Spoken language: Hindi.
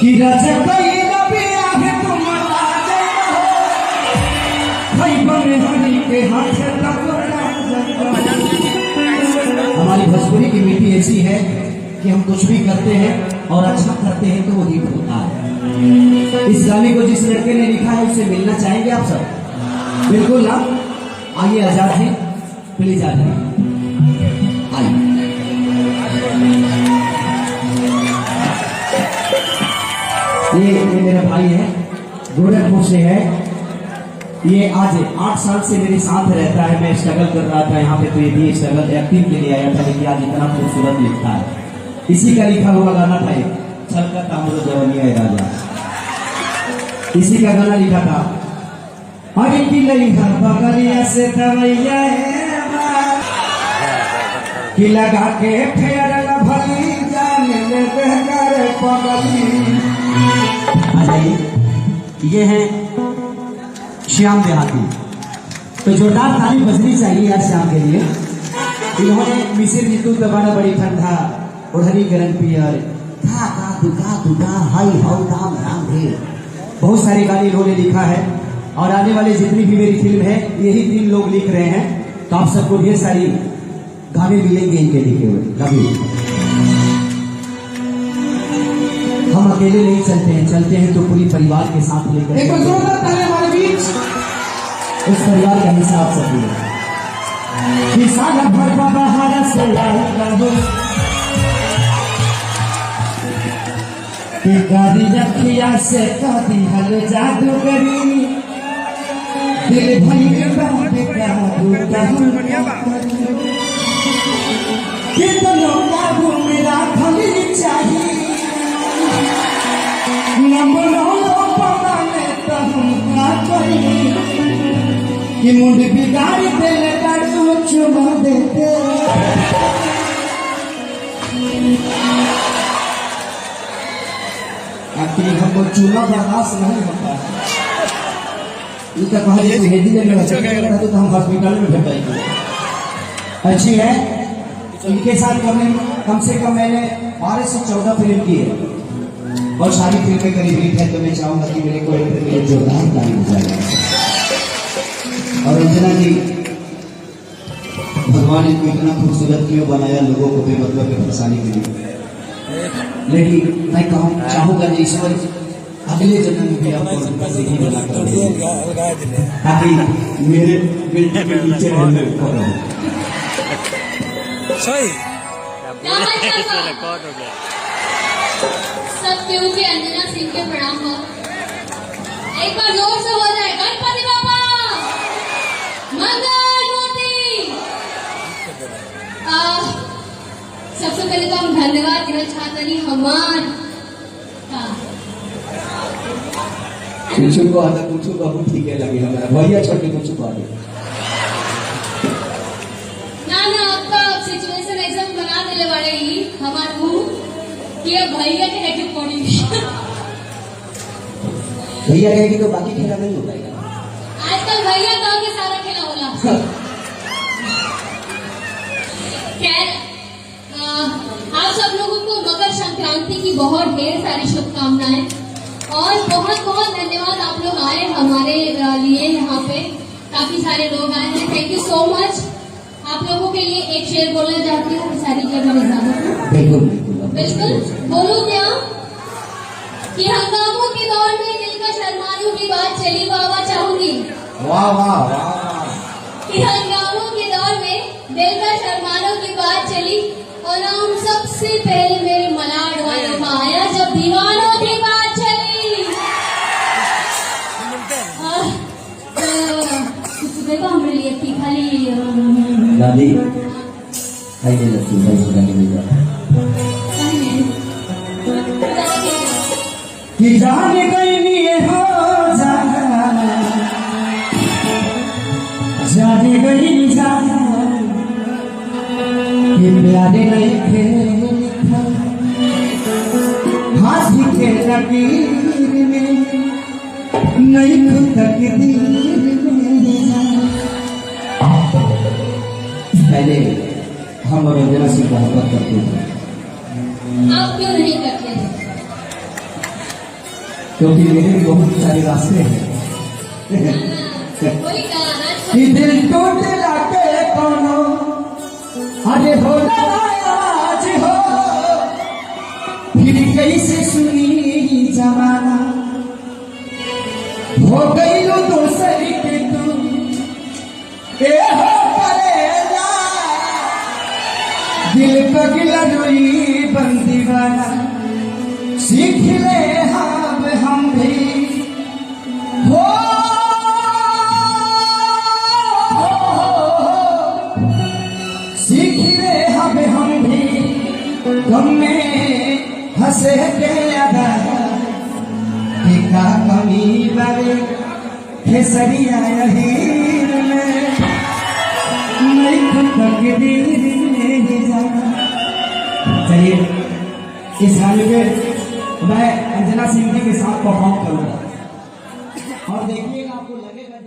कि रजब है तुम के हाथ। हमारी भोजपुरी की मिट्टी ऐसी है कि हम कुछ भी करते हैं और अच्छा करते हैं तो वो हिट होता है। इस गाने को जिस लड़के ने लिखा है उससे मिलना चाहेंगे आप सब? बिल्कुल ना, आइए आजाद हैं, प्लीज आ जाइए, आइए। ये मेरा भाई है, गोरखपुर से है। ये आज 8 साल से मेरे साथ रहता है। मैं स्ट्रगल कर रहा था यहाँ पे, तो ये भी स्ट्रगल एक्टिंग के लिए आया था, लेकिन आज इतना खूबसूरत लिखता है। इसी का लिखा हुआ गाना था एक, छलका तामरो जवनिया राजा, इसी का गाना लिखा था। अरे की लई हर बगलिया से दवैया कि लगा के फेर भली जाने ले बेहतर पगली। ये है श्याम देहाती, तो जोरदार ताली बजनी चाहिए यार श्याम के लिए। इन्होंने मिसिर ऋतु दबाना बड़ी ठंडा उड़हरी गरन पियर था का दुगा हाई हाउ राम राम रे, बहुत सारे गाने इन्होंने लिखा है। और आने वाले जितनी भी मेरी फिल्म है यही 3 लोग लिख रहे हैं, तो आप सबको ढेर सारी गाने मिलेंगे इनके लिखे हुए। कभी हम अकेले नहीं चलते हैं तो पूरी परिवार के साथ लेकर हमारे बीच उस परिवार का हिस्सा आप सब गाड़ी रखिया से कभी हल जादूगरी दिल भई कितनों काबू मेरा खली चाहिए कि मुंड बिगाड़ देले काटू चुमा देते। आखिर हमको चूल्हा बर्दाश्त नहीं होता है। इसका कहा जाए हेडी में तो हम हॉस्पिटल में भेजाएंगे। अच्छी है, तो इनके साथ कम से कम मैंने 12 से 14 फिल्म की है और सारी फिल्में करीब हिट है। तो मैं चाहूंगा कि मेरे को एक जोरदार ताली बजाएगा। और रंजना जी, भगवान इनको इतना खूबसूरत क्यों बनाया लोगों को बेमतलब में फंसाने के लिए। लेकिन मैं चाहूंगा जी ईश्वर अगले जन्म में भी आपको जिंदगी बना कर दे, ताकि मेरे बेटे के नीचे रहने को सही रिकॉर्ड हो गया। सब केहू के अंजना सिंह के प्रणाम हो। एक बार जोर से हो जाए गणपति बाबा मंगल मूर्ति। सबसे पहले तो हम धन्यवाद देना चाहते हैं हमार कुछ को आता कुछ बहुत ठीक है लगे हमारा भैया छोटे कुछ को आगे ना आपका सिचुएशन ऐसा बना देले वाले ही हमार मुंह कि भैया के हेड पड़ी। भैया कहेगी तो बाकी खेला नहीं हो पाएगा। आजकल भैया गाँव के सारा खेला होला। खैर, आप सब लोगों को मकर संक्रांति की बहुत ढेर सारी शुभकामनाएं और बहुत बहुत धन्यवाद। आप लोग आए हमारे लिए, यहाँ पे काफी सारे लोग आए हैं। Thank you so much. आप लोगों के लिए एक शेर बोलना चाहती हूँ, सारी जगह बिल्कुल बोलूं क्या कि हंगामों के दौर में दिलकश अरमानों की बात चली बाबा चाहूंगी। वाह वाह वाह। कि हंगामों के दौर में दिलकश अरमानों की बात चली और हम सबसे पहले मेरे मलाड वाले में आया जब दीवानों की बात चली। कुछ देखो हमारे लिए थी खाली दादी आइए लक्ष्मी भाई को गाली देगा कि जाने गई नहीं हो जाने गई नहीं जाना ये प्यारे नहीं थे हाथ के लकीर में नहीं खुद तकदीर में। पहले हम और रंजना सिंह मोहब्बत करते थे। आप क्यों नहीं करते? क्योंकि मेरे भी बहुत सारे रास्ते हैं। कोई गाना कि दिल टूटला के कोनो अरे हो आज हो, फिर कैसे सुनी जमाना, हो गई लो दूसरी के तुम ए हो करेला, दिल पगला रोई बंदी वाला, सीख ले हम भी हो सीख ले हम भी गम में हंसे के अदा कि का कमी बारे खेसरिया हीर में नहीं खुद दिल में जाना। चलिए इस गाने पे मैं अंजना सिंह जी के साथ परफॉर्म करूंगा और देखिएगा आपको लगेगा।